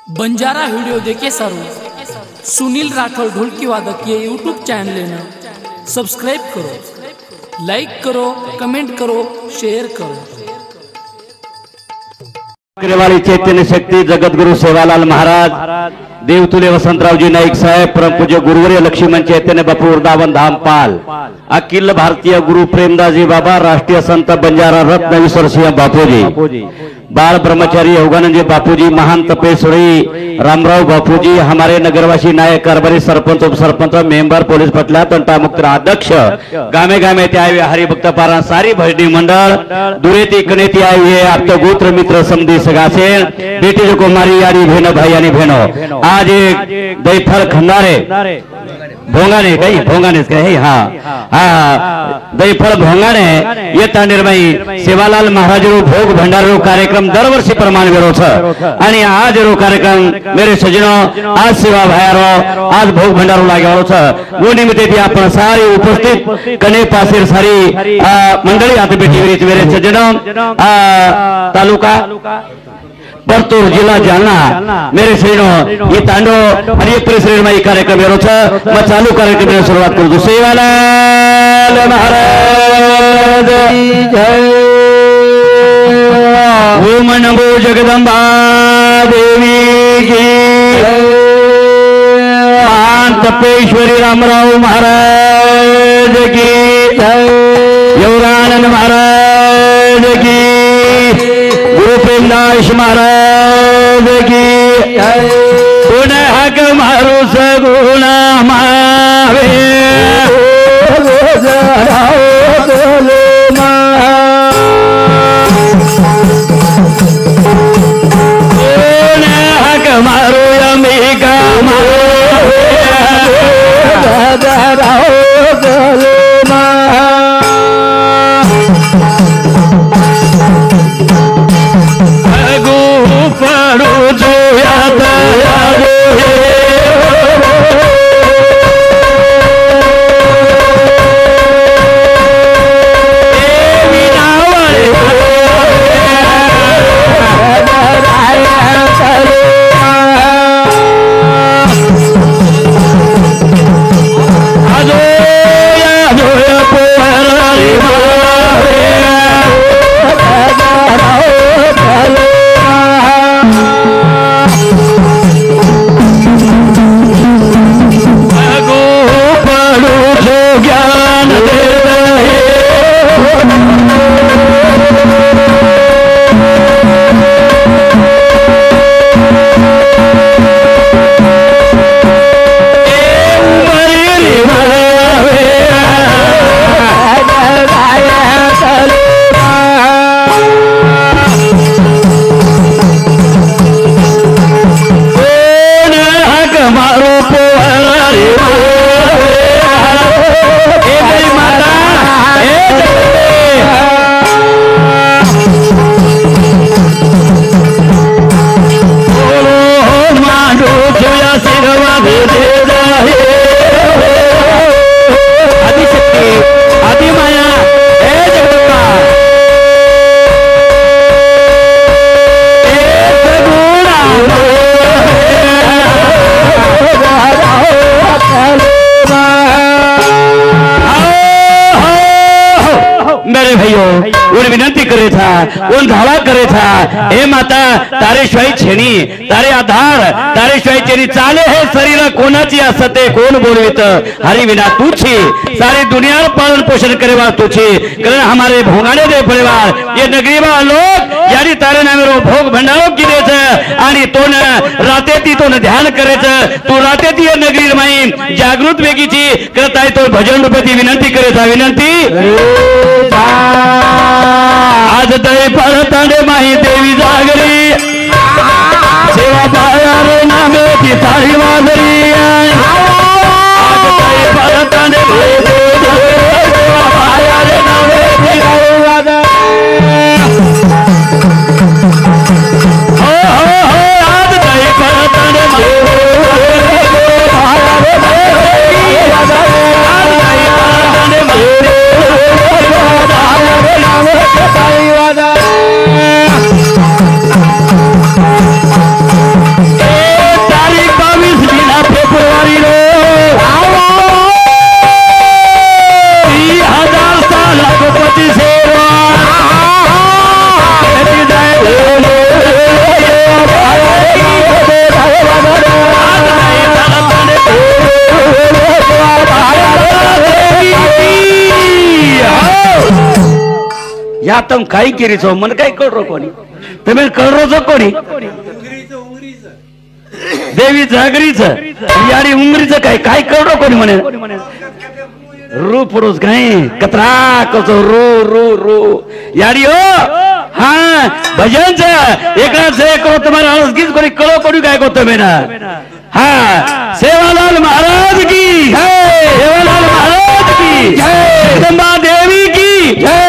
Banjara video देखे सारू सुनील राठौर ढोलकी वादक ये यूट्यूब चैनल ने सब्सक्राइब करो, लाइक करो, कमेंट करो, शेयर करो। चैतन्य शक्ती जगद्गुरु सेवालाल महाराज, देवतुले वसंतरावजी नाईक साहेब, परम पूज्य गुरुवर्य लक्ष्मण चैतन्य बापू वृंदावन धामपाल, अखिल भारतीय गुरु प्रेमदासजी बाबा, राष्ट्रीय संत बंजारा रत्न विश्वसिंह बापूजी, बाल ब्रह्मचारी योगानंद जी बापूजी, महान तपेश्वरी रामराव बापूजी, हमारे नगरवासी नायक कारभारी सरपंच उप सरपंच मेंबर पोलीस पटला तंटा मुक्त अध्यक्ष गामे गामे ते आए हरिभक्त पारा सारी भजनी मंडल दुरेती कनेती आए आप गोत्र मित्र समधी सगासे बेटी जो कुमारी यारी भेनो भाई यानी भेनो आज एक दैफल खंडारे भोंगाने काही भोंगाने काही हाँ दैफल भोंगाने ये तांडेरबाई सेवालाल महाराज रो भोग भंडारो कार्यक्रम दरवर्षी प्रमाण वेरो आणि आज रो कार्यक्रम मेरे सजनो आज सेवा भायारो आज भोग भंडारो लागेलो छ वो निमित्ते आपण सारी उपस्थित कने पासेर सारी मंडळी आता बेटी मेरे सजनो तालुका परतूर जिला जालना मेरे श्रीनो ये तांडो आणि एक परिसर में कार्यक्रम येरो छ मैं चालू कार्यक्रम में शुरुआत करू दो सेवालाल महाराज की जय। ओम नमो जगदंबा देवी की महान तपेश्वरी रामराव महाराज की जय, योगानंद महाराज की, गुरु प्रेमदास महाराज की पुनः हक मारो सगुण मावे हक मारो अमेरिका विनंती करे था उन धावा करे था हे माता तारे शिवाय छेनी तारे आधार तारे शिवाय छेनी चाले है शरीर कोणाची असते कोण बोलवित हरि विना तुझी सारी दुनिया पालन पोषण करेवा तुझी कारण हमारे भोंगाने दे परिवार ये नगरीवा लोग यानी तारे नामे रो भोग भंडारो किदे छ आणि तो न राते ती तो न ध्यान करे छ तू राते ती नगरी माई जागृत वेगीची करताय तो भजन रूपती विनंती करे था विनंती आज दही परतांडे माही देवी जागरी सेवा पायारे नामे ती तारी वाजरी आज दही परतांडे माही देवी जागरी सेवा पायारे नामे ती तारी वाजरी हो आज दही परतांडे माही तम काही केरीच मन काही कळरो कोणी तुम्ही कळरोच कोणी देवी जागरीच यारी उंगरीच काय काय कळरो कोणी म्हणे रू पुरुष काय कतरा कसो रो रो रो यारी हो हाँ भजन से एक से को तुम्हारा गीत कोणी कळो कोणी काय करतो मेना हाँ सेवालाल महाराज की जय सेवालाल महाराज की जय जगदम्बा देवी की जय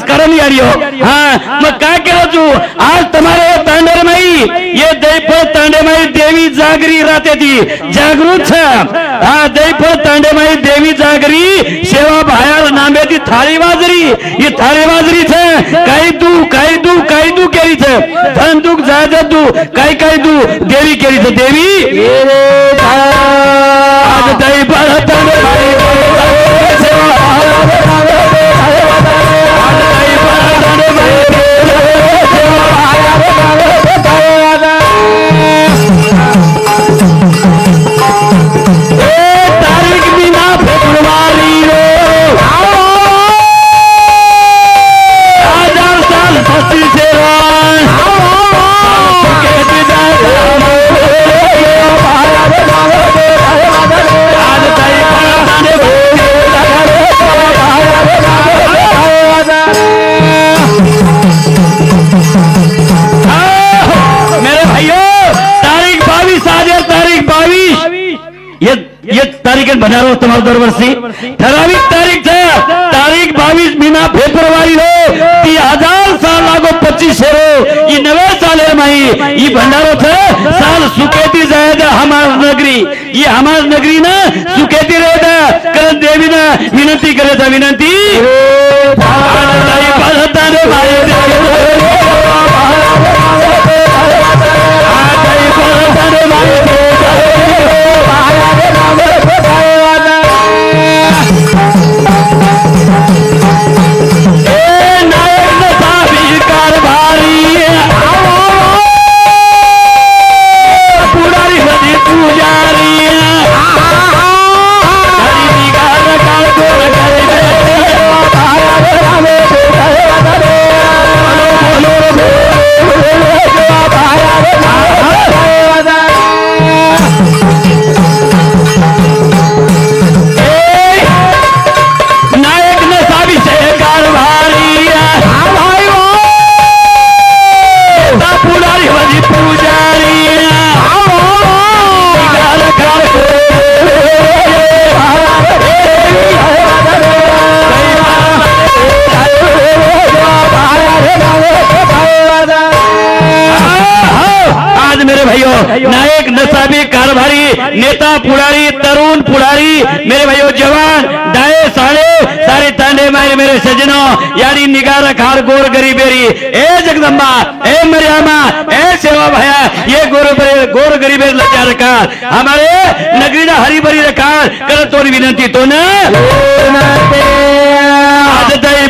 करम यारी हो हाँ मैं क्या कह रहा हूँ आज तुम्हारे तांडेर में ये दैपल तांडे में देवी जागरी रहते थी जागरूक है हाँ दैपल तांडे में देवी जागरी सेवा भायर नामे थी थाली बाजरी ये थाली बाजरी थे कई दू केरी थे धन दुख जायदाद दू कई दू देवी केरी थे देवी आज दैपल तांडे ये तारीख बनारो तुम्हारे दरवर्षी ठराविक तारीख है तारीख 22 महीना फेब्रुआरी हो 3000 साल लागो 25 हो ये 9 साल माही ये भंडारो थे साल सुकेती जाएगा हमार नगरी ये हमार नगरी ना सुकेती रहेगा करण देवी ना विनंती करे था विनंती नायक नसाबी कारभारी नेता पुढारी तरुण पुढारी मेरे भाइयों जवान दाए साले सारे तांडे मारे मेरे सजनों यानी निगाह रखार गोर गरीबेरी ए जगदम्बा ए मरियामा ए सेवा भया ये गोर गरीबे लजा रखा हमारे नगरी ना हरी भरी रखा कर तोरी विनंती तो ना आज दई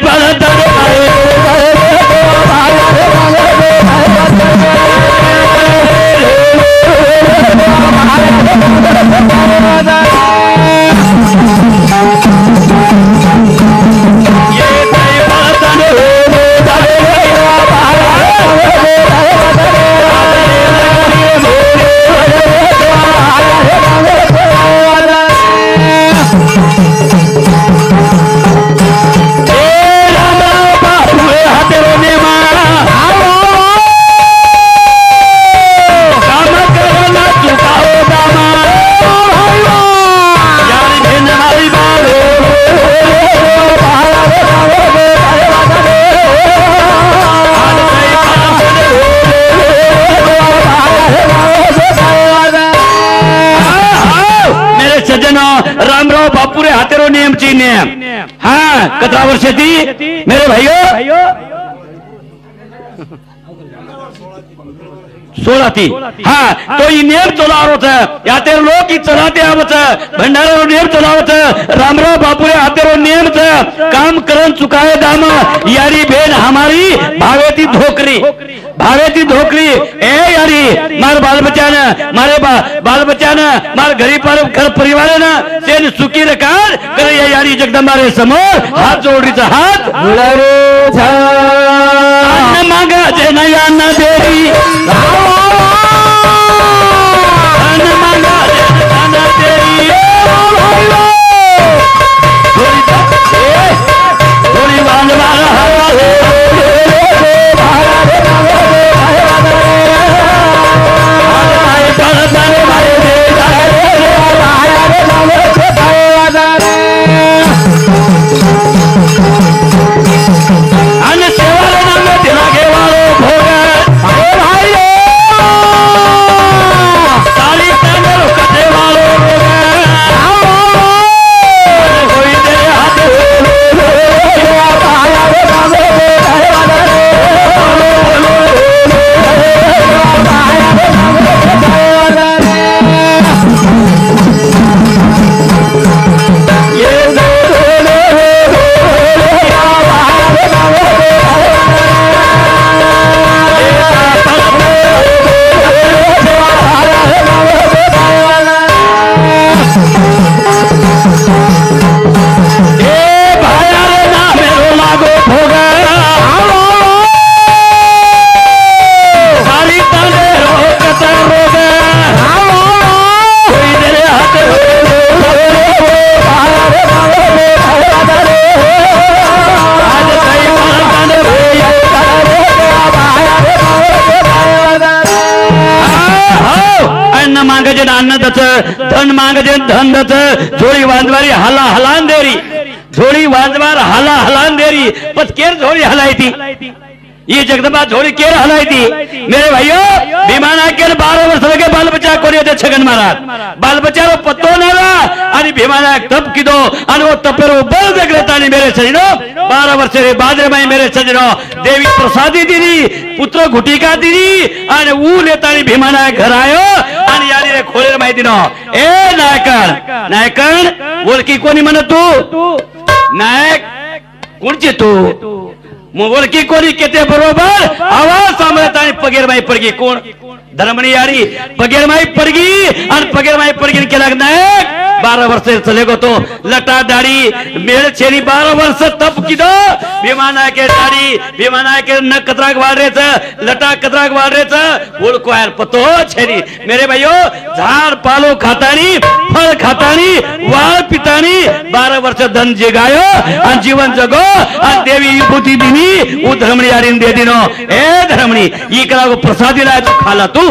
रामराव बापुरे हातेरो नियमची नियम हाँ कतरा वर्षाची मेरे भाइयों 16 थी हाँ तो ये नियम चलावत है याते लोग की चलाते आवत है भंडारा नियम चलावत है रामराव बापुरे हातेरो नियम था काम करन चुकाए दाम यारी बहन हमारी भावेती धोकरी ए यारी मार बाल बच्चा ने मारे बाल बच्चा ने मार घरी पर घर परिवार ने तेन सुखी रकार करे यारी जगदंबा रे समोर हात जोडीचा हात अन्न मागा जे नयन देवी अन्न मागा जे नयन देवी थोड़ी बाल मारा धन मागजे धन दच झोळी वांजवारी हाला हलांदेरी झोळी वांजवार हाला हलांदेरी पत केर झोळी हलायती ये जगदंबा झोळी केर हलायती मेरे भाइयों भीमाना केर 12 वर्ष लगे बाल बच्चा कोणी होते छगन महाराज बाल बच्चा रो पत्तो नारा आणि भीमाना तप किदो आणि वो तपेरो बल जगतानी मेरे सजनो 12 वर्ष रे बादरे माई मेरे सजनो देवी प्रसादी दीदी पुत्र घुटिका दीदी आणि ऊ लेतानी भीमाना घर आयो आणि यारी रे खोलेर माहिती नो ए नायकन ओळखी कोणी म्हण तू नायक कोणची तू ओळखी कोणी केते बरोबर आवाज सांभळत आणि पगेरमाई पडगी कोण धर्मणी यारी पगेरमाई पडगी आणि पगेरमाई पडगी केला नायक 12 वर्ष चले गो लटा दाढ़ी मेल छेरी 12 वर्ष तप किदो विमाना के दाढ़ी विमाना के न कतराक वाढरेच लटा कतराक वाढरेच ओळखो यार पतो छेरी मेरे भाइयों झाड पालो खातानी फळ खातानी वाळ पितानी 12 वर्ष धन जगायो आणि जीवन जगो आणि देवी विभूती दिनी उ धर्मणी यारीन दे दिनो ए धर्मणी ई करा प्रसादी लाय तू खाला तू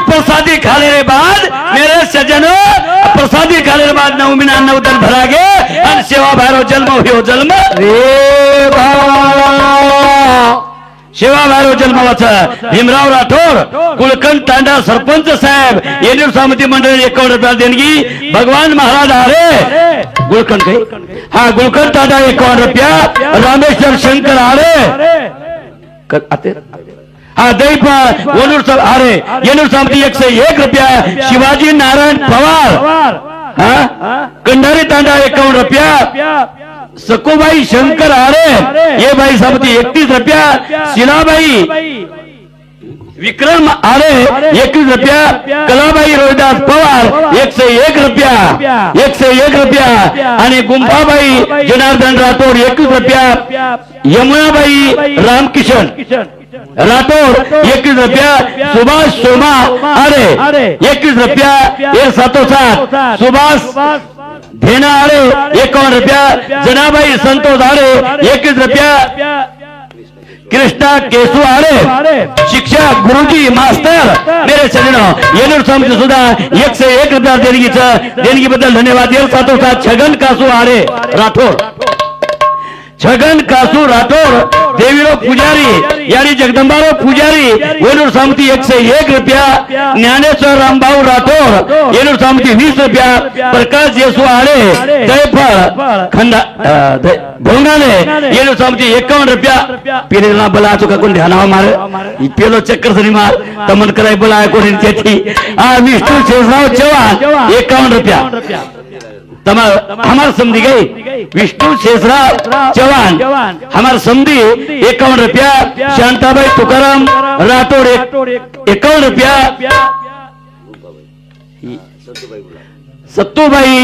प्रसादी खाने के बाद मेरे सज्जनों प्रसादी खाने के बाद 9 महीना 9 दिन भरा गे और सेवा भैरव जन्म हो जन्म रे सेवा भैरव जन्मावाचा भीमराव राठोड कुलकंठ तांडा सरपंच साहेब येणूर समिती मंडळ 51 रुपया देणगी भगवान महाराज आरे गुलकंठ हा गुलकंठ तांडा 51 रुपया रामेश्वर शंकर आरे आते हा दैपा वनूर अरे येणूर समिती 101 रुपया शिवाजी नारायण पवार हाँ कंडारी तांडा 51 रुपया सकोबाई शंकर आरे ये भाई समिती 31 रुपया शिलाबाई विक्रम आरे 21 रुपया कलाबाई रोहिदास पवार 101 रुपया 101 रुपया आणि गुंफाबाई जनार्दन राठोड 21 रुपया यमुनाबाई रामकिशन राठोड 21 रुपया सुभाष सोमा अरे 21 रुपया ये सातोसात सुभाष धेना आरे 51 रुपया जनाबाई संतोष आरे 21 रुपया कृष्णा केसू आरे शिक्षक गुरुजी मास्टर मेरे सजनों येणूर समिती सुद्धा 101 रुपया देणगी बद्दल धन्यवाद ये सातोसात छगन कासू आरे राठोड छगन कासू राठोड देवीरो पुजारी यानी जगदंबारो पुजारी येणूर समिती 101 रुपया ज्ञानेश्वर रामभाऊ राठोड येणूर समिती 20 रुपया प्रकाश येसू आळे जयफळ खंडा भोंगाने येणूर समिती 51 रुपया पीरेला बला चुका कोण ध्यानावा मारे पेलो चक्कर सरी मार तमन कराय बला कोणी त्याची विष्णू शेषराव चव्हाण 51 रुपया हमार समझी गई विष्णु शेषराव चौहान हमार समझी 51 रुपया, शांताबाई तुकाराम राठौड़ 51 रुपया, सत्तूबाई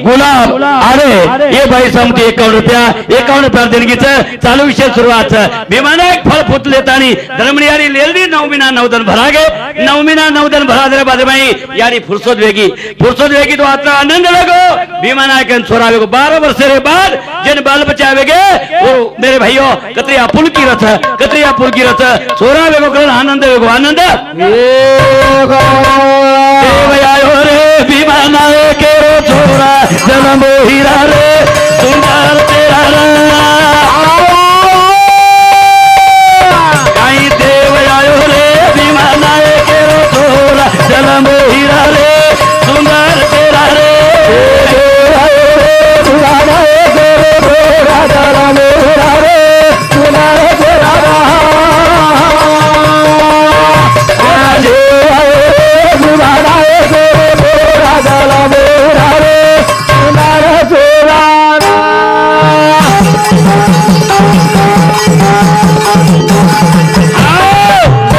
गुलाब अरे ये बाई समती 51 रुपया देणगीचं चालू विषय सुरुवात विमानायक फळ फुटले ताणी धर्मनियारी लेलदी 9 महीना 9 दिन भरा गे 9 महीना 9 दिन भरा दे बाद भाई यारी फुर्सत वेगी तो आता आनंद लगो विमानायक छोरा वेगो 12 वर्ष रे बाद जिन बाल बच्चा वेगे वो मेरे भाइयों कतरिया पुल की रथ छोरा वेगो कर आनंद वेगो आनंद आयो रे विमानायक केरो छोरा जन्म हीरा रे सुंदर तेरा कहीं देव आयो रे विमानायक केरो छोरा जन्म हीरा रे सुंदर तेरा रे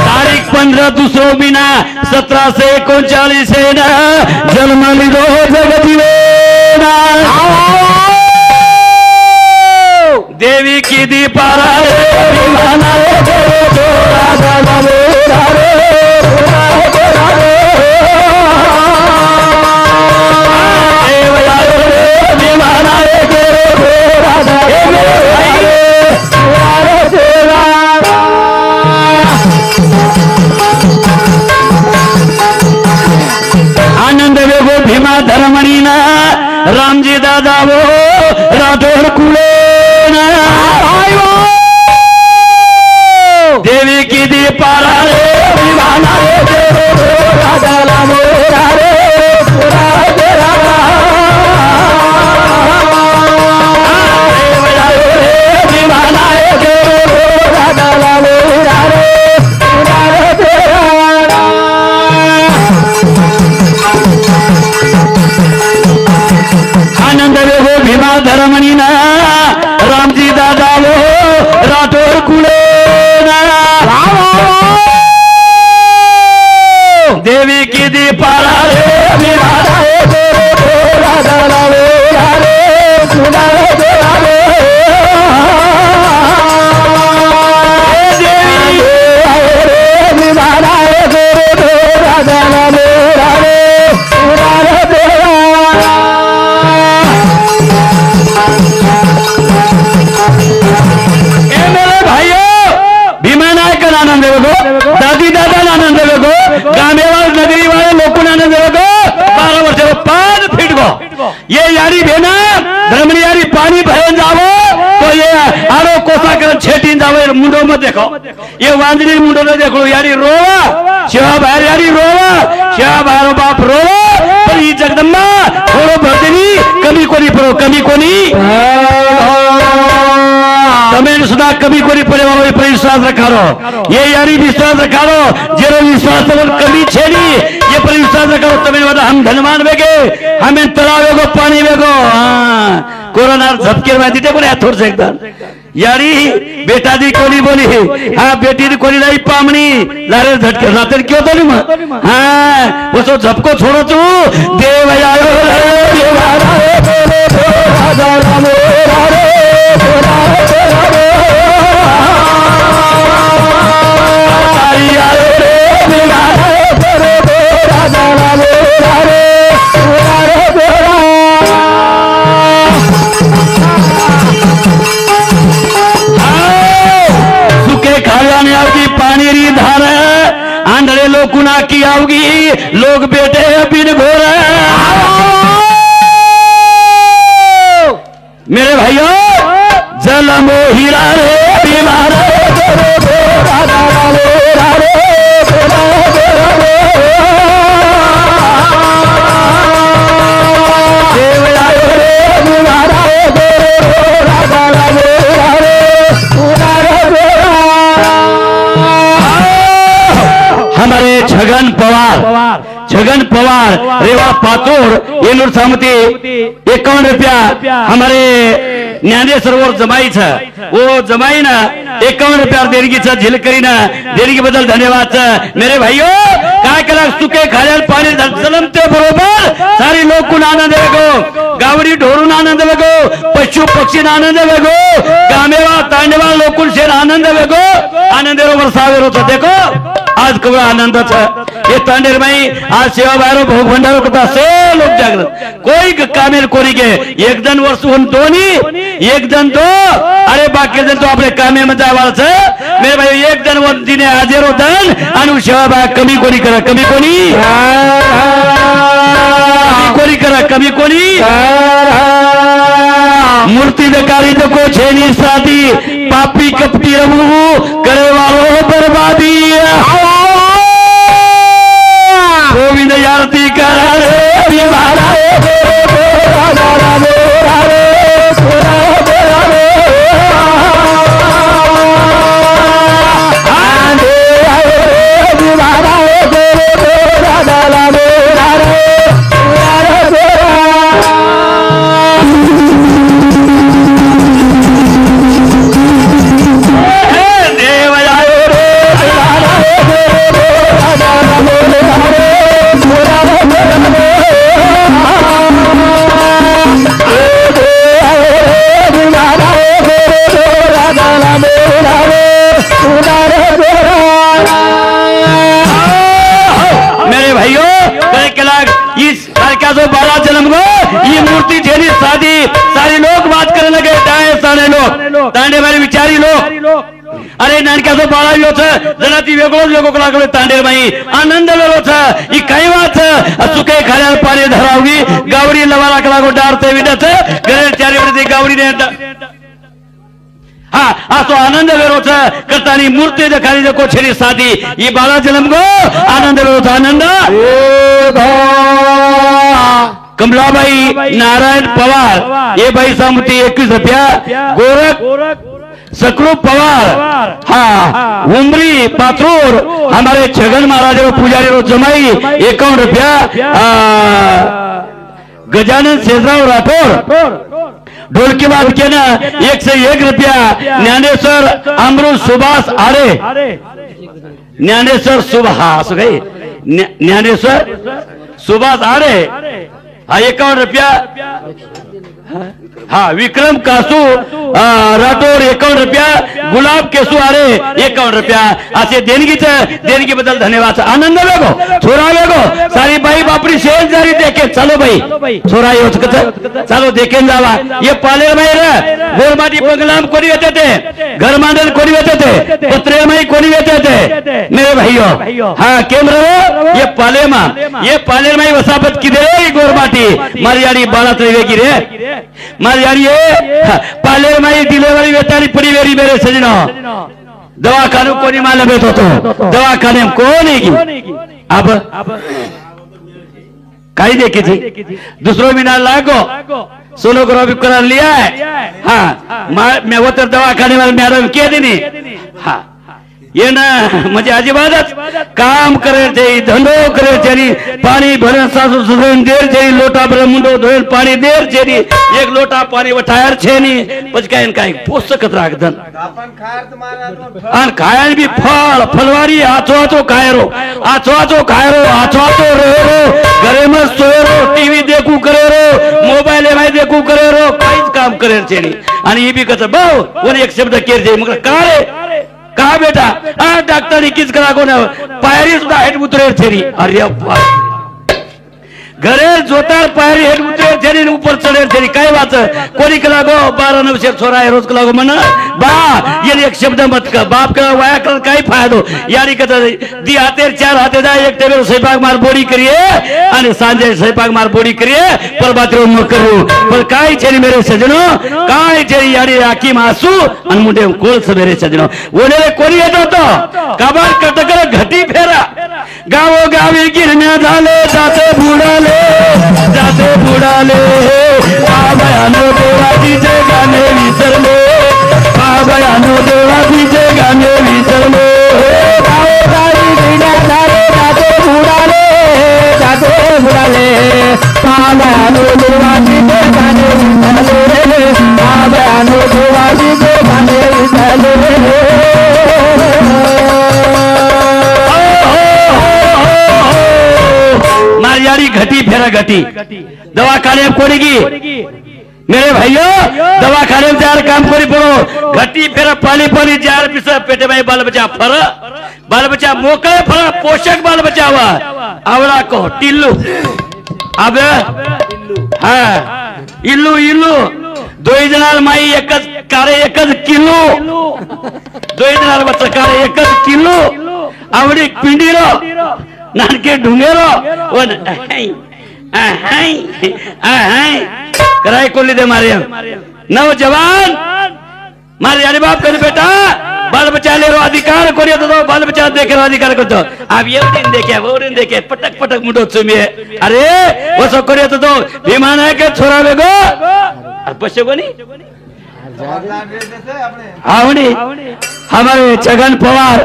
तारीख 15 दूसरो महीना 1739 जन्म लिदो जगदीवेना देवी की दीपारा आनंद वेगो भीमा धर्मणीना रामजी दादा वो राठौड़ कुले देवी की दीपारा रे विवाना आनंद वेगो भीमा धर्मणीना रामजी दादा वो राठौड़ कुले देवी की दीपारा रे आनंद वेगो दादी दादा आनंद वेगो गामे वाले नगरी वाले लोगों आनंद वेगो 12 वर्ष बाद फिट गो ये यारी भेना धर्मनी यारी पानी भरन जावो तो ये आरो कोसा कर छेटीन जावो मुंडो मत देखो ये वांदरी मुंडो न देखो यारी रोवा शिवा बाहर यारी रोवा शिवा बाहर बाप रोवा पर ये जगदम्बा थोड़ो भरदेनी कमी कोनी तमें सुधा कमी कोनी पड़े वालों पर विश्वास रखारो ये यारी विश्वास रखारो जेरो विश्वास तमन कमी छेड़ी ये पर विश्वास रखारो तमें वादा हम धनवान वेगे हमें तलाव वेगो पानी वेगो कोरोना झपके में दीते बोले थोड़ से एकदम यारी बेटा दी कोनी बोली हाँ बेटी दी कोनी नहीं पामनी लारे झटके रातें क्यों तो नहीं हाँ वो तो झपको छोड़ो तू देव आयो सुखे खाने आओगी पानी री धार आंधळे लोग गुना की आओगी लोग बेटे बिन घोर मेरे भाइयों जल मोहिरा रे बीमार हमारे छगन पवार छगन पवार रेवा पातोड़ येलूर सामती 51 रुपया हमारे न्याने सरोवर जमाई था वो जमाई ना 51 रुपया देणगी था झिलकरी ना देणगी बदल धन्यवाद मेरे भाइयों काय करा सुके खाल्याल पाणी जलमते बरोबर सारी लोक को आनंद वेगो गावडी ढोरून आनंद वेगो पशु पक्षी आनंद वेगो गामेवा तांडवा लोकुल शेर आनंद वेगो आनंद बरोबर सावेर होता देखो आज कवळ आनंद था ये तांडेर माई आज सेवा बारो भोग भंडारो करता से लोग जागृत कोई कामेल कोनी के एक दिन वर्ष उन दोनी एक दिन दो अरे बाकी दिन तो आपले कामे मध्ये आवाज मेरे भाई एक दिन वन दिने हाजीर होतन आणि सेवा बा कमी कोणी करा कमी करा कमी कोणी मूर्ति दकारी तो को छेनी साथी पापी कपटी रमू करे वालों बर्बादी गोविंद आरती करा रे सारी लोग बात करने लगे सारे लोग तांडे मारी विचारी लोग अरे नानक्याचं बाळावी होतं जरा ती वेगळंच लोक लागले तांडेर माई आनंद वेगळोच ही काही वाच चुके खाल्याला पाणी धरावी गावडी लवाला लागो डारते विडत घरे चारी वेळी गावडी हा असो आनंद वेरोच करतानी मूर्ती खाली देखो छेरी साधी ही बाळा जन्म गो आनंद वेरोच आनंद कमलाबाई नारायण पवार ये भाई सामती 21 रुपया गोरख सकरू पवार हाँ उमरी पात्रोर हमारे छगन महाराज पुजारी रो जमाई 51 रुपया गजानन शेषराव राठौर ढोलकी बाद के ना 101 रुपया ज्ञानेश्वर अमृत सुभाष आरे ज्ञानेश्वर सुभाष गई ज्ञानेश्वर सुभाष आरे हा 51 रुपया हाँ विक्रम कासू राठौर 51 रुपया गुलाब केसू आरे 51 रुपया असे देणगी बदल धन्यवाद आनंद वेगो छोरा वेगो सारी बाई बापरी शेर जारी देखे चलो भाई छोरा योच चलो देखे जावा ये पालेर बाई रे गोरमाटी बंगलाम कोणी येते थे घर मांडल कोणी येते थे पत्रे माई कोणी येते थे मेरे भाइयों हाँ केम रहो ये पालेर माई वसापत किधर गोरमाटी मारियाड़ी बाला त्रिवेगी रे मारियाड़ी पालेर माई डिलेवरी वेतारी पड़ी वेरी मेरे सजनो दवाखाने कोणी मालूम येत होतो दवाखाने कोणी अब काही देखी थी दूसरो महीना लागो सोनोग्राफी करा लिया है हाँ मैं वो तो दवाखाने वाले मैडम कह देनी हाँ ये ना म्हणजे अजिबातच काम करे थे धंधो करे थे पानी भरे सासू ससुर देर छे लोटा भरे मुंडो धोए पानी देर छे एक लोटा पानी वठायर छे नी પછી કાઈ ને કાઈ પોષક રાખ ધન આપન ખાયર તમારા આન ખાયર બી ફળવારી આછો કાયરો રો ઘરે માં સોરો ટીવી દેખું કરે રો મોબાઈલ માં દેખું કરે રો કાઈ જ કામ કરે છે ની અને એ બી કહેતા બહુ ઓને એક શબ્દ કેર છે મગર કારે कहा बेटा डॉक्टर किस करा को ना पायरी सुद्धा हेड उतरे थेरी अरे घरे जोतार पायरी हेड उतरे थेरी ऊपर चढ़े थेरी काय बात कोणी कला गो 12-9 छोरा है रोज कला गो मना बा ये एक शब्द मत का बाप का वाया कर काय फायदो यारी कहता दी हाते 4 हाते जा एक टेबल स्वयंपाक मार बोडी करिए आणि सांजे स्वयंपाक मार बोडी करिए पर बातरो म करू पर काय छे मेरे सजनो काय छे यारी आखी मासू अन मुंडे कोल सवेरे सजनो ओले कोणी येतो तो काबार कटकर घटी फेरा गावो गावी गिरण्या झाले जाते बुडाले बाबायानो देवाजीचे गाणे विसरले बाबायानो देवाजीचे गाणे विसरले गावो गावी गिरण्या झाले जाते बुडाले अनुदेवाची ते गाणे झाले अनुदेवाची ते गाणे झाले मारियाड़ी घटी फेरा घटी दवाखाने कोड़ी की मेरे भाइयों दवाखाने में जार काम करी पड़ो घटी फेरा पानी पानी जार पिसा पेटे में बाल बच्चा मोकळे फर पोषक बाल बच्चा हुआ आवड़ा को टिल्लू अब हाँ इल्लू इल्लू दोई जनार माई एकच कारे एकच किलो दोई जनार बच्चा कारे एकच किलो आवड़ी पिंडीरो नानके ढुंगेरो वन कराई कोली दे मारे नौजवान मारे अरे बाप करे बेटा बाल बच्चा ले रो अधिकार कोरियो तो बाल बच्चा देखे रो अधिकार को तो आप ये दिन देखे वो दिन देखे पटक पटक मुंडो तुम्हें अरे वो सब कोरियो तो विमान है के छोरा बेगो पश्चे कोनी आवनी हमारे छगन पवार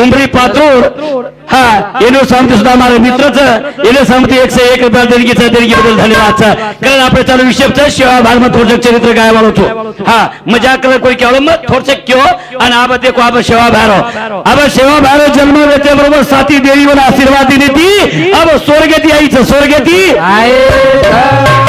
उमरी पातूर हाँ येनो समती सुद्धा हमारे मित्रच येनो समती 101 रुपया देणगीचा बदल धन्यवाद कारण आपले चालू विषयचं सेवा भागमध्ये थोडं चरित्र गायब होतो हाँ मजाक कर कोई केवळ मत थोडसे क्यों आणि अब देखो अब सेवा भारो जन्म देते बरोबर साथी देवी वन आशीर्वाद देती अब स्वर्गती आईचं स्वर्गती आहे